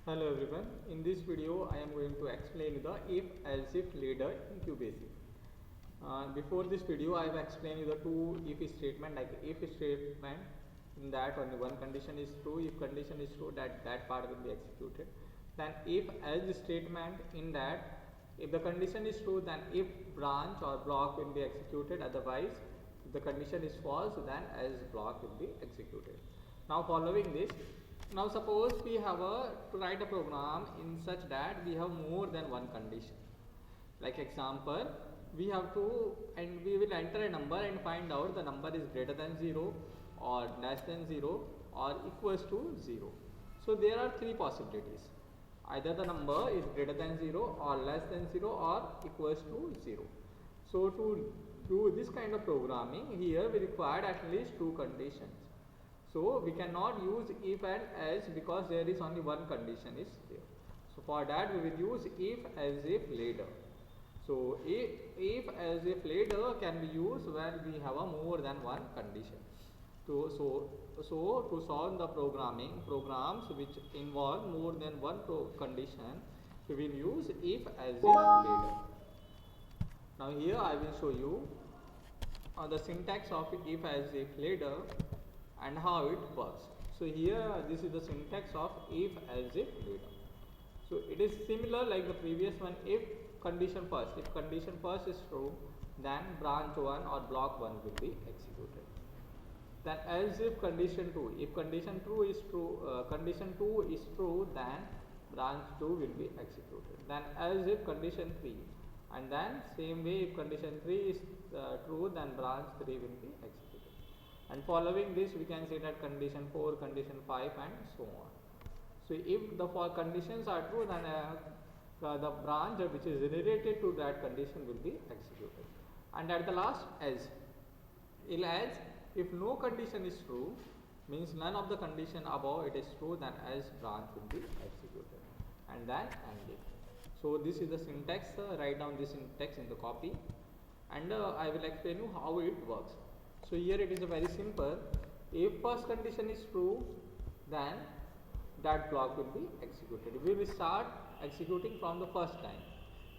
Hello everyone, in this video I am going to explain the if else if ladder in QBasic. Before this video I have explained you the two if statement, like if statement in that only one condition is true, if condition is true that part will be executed. Then if else statement in that if the condition is true then if branch or block will be executed, otherwise if the condition is false then else block will be executed. Now following this, now suppose we have to write a program in such that we have more than one condition. Like example, we have to and we will enter a number and find out the number is greater than 0 or less than 0 or equals to 0. So there are three possibilities. Either the number is greater than 0 or less than 0 or equals to 0. So to do this kind of programming, here we require at least two conditions. So we cannot use if and else because there is only one condition is there. So for that we will use if as if ladder. So if as if ladder can be used when we have a more than one condition. So to solve the programs which involve more than one condition, we will use if as if ladder. Now here I will show you the syntax of if as if ladder and how it works. So here this is the syntax of if as if ladder. So it is similar like the previous one. If condition first is true, then branch 1 or block 1 will be executed. Then as if condition 2, if condition 2 is true, then branch 2 will be executed. Then as if condition 3, and then same way if condition 3 is true, then branch 3 will be executed. And following this we can say that condition 4, condition 5 and so on. So if the four conditions are true, then the branch which is related to that condition will be executed. And at the last else if no condition is true, means none of the condition above it is true, then else branch will be executed. And then end it. So this is the syntax. Write down this syntax in the copy and I will explain you how it works. So here it is a very simple. If first condition is true, then that block will be executed. We will start executing from the first time.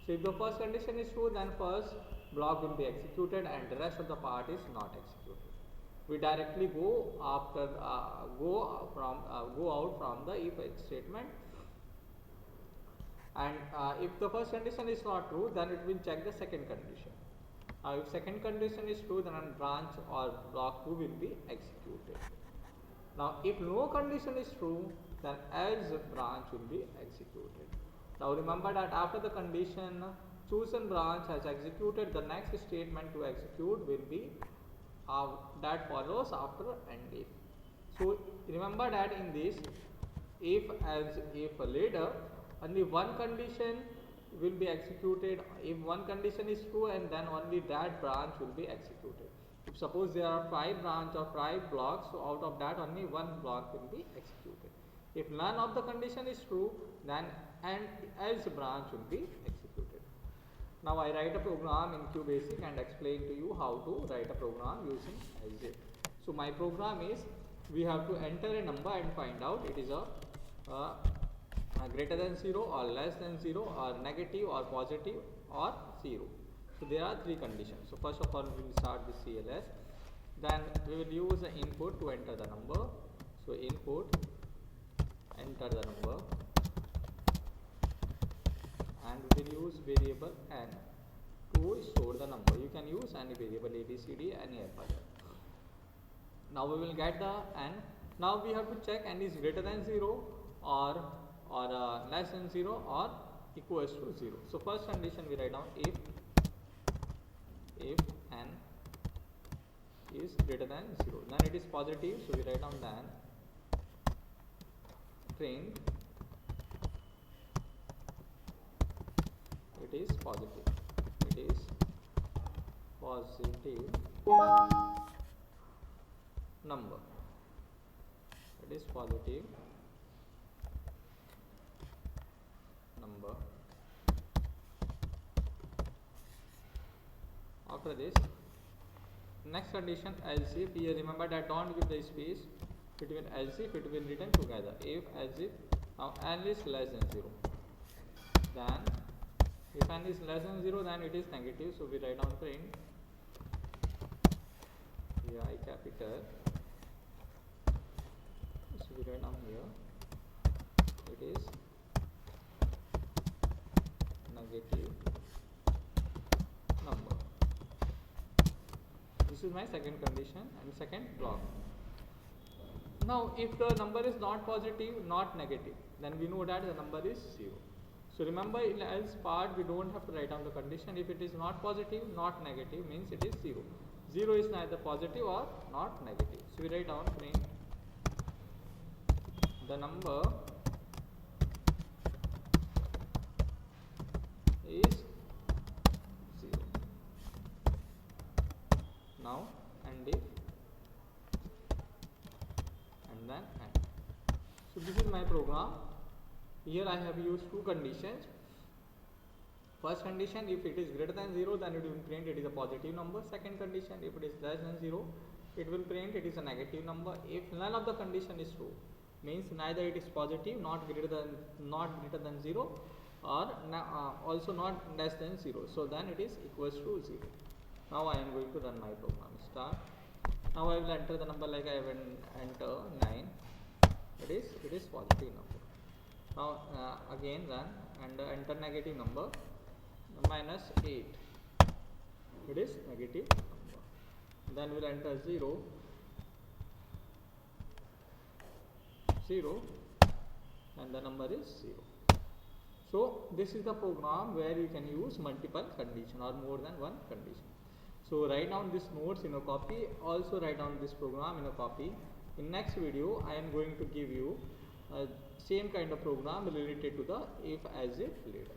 So if the first condition is true, then first block will be executed and the rest of the part is not executed. We directly go out from the if statement. And if the first condition is not true, then it will check the second condition. If second condition is true, then branch or block 2 will be executed. Now if no condition is true, then else branch will be executed. Now remember that after the condition chosen branch has executed, the next statement to execute will be that follows after end if. So remember that in this if as if ladder, only one condition will be executed. If one condition is true, and then only that branch will be executed. If suppose there are 5 branch or 5 blocks, so out of that only one block will be executed. If none of the condition is true, then and else branch will be executed. Now I write a program in QBasic and explain to you how to write a program using else if. So my program is, we have to enter a number and find out it is a greater than 0 or less than 0 or negative or positive or 0. So there are three conditions. So first of all we will start with CLS. Then we will use the input to enter the number. So input, enter the number, and we will use variable n to store the number. You can use any variable ABCD, any alphabet. Now we will get the n. Now we have to check n is greater than 0 or less than 0 or equals to 0. So first condition we write down if n is greater than 0, then it is positive, so we write down then print it is positive, number, it is positive number. After this, next condition else if. Here remember that don't give the space between else if, it will written together. If else if Now n is less than 0. Then if n is less than 0, then it is negative. So we write down print here I capital. So we write down here it is negative number. This is my second condition and second block. Now if the number is not positive, not negative, then we know that the number is 0. So remember, in else part we don't have to write down the condition. If it is not positive, not negative, means it is 0. 0 is neither positive or not negative. So we write down print the number is 0. Now and if and then and. So this is my program. Here I have used two conditions. First condition, if it is greater than 0, then it will print it is a positive number. Second condition, if it is less than 0, it will print it is a negative number. If none of the condition is true, means neither it is positive, not greater than 0, or also not less than 0. So then it is equals to 0. Now I am going to run my program. Start. Now I will enter the number like I will enter 9. It is positive number. Now again run and enter negative number minus 8. It is negative number. Then we'll enter 0, 0, and the number is 0. So this is the program where you can use multiple condition or more than one condition. So write down these notes in a copy. Also write down this program in a copy. In next video, I am going to give you same kind of program related to the if as if later.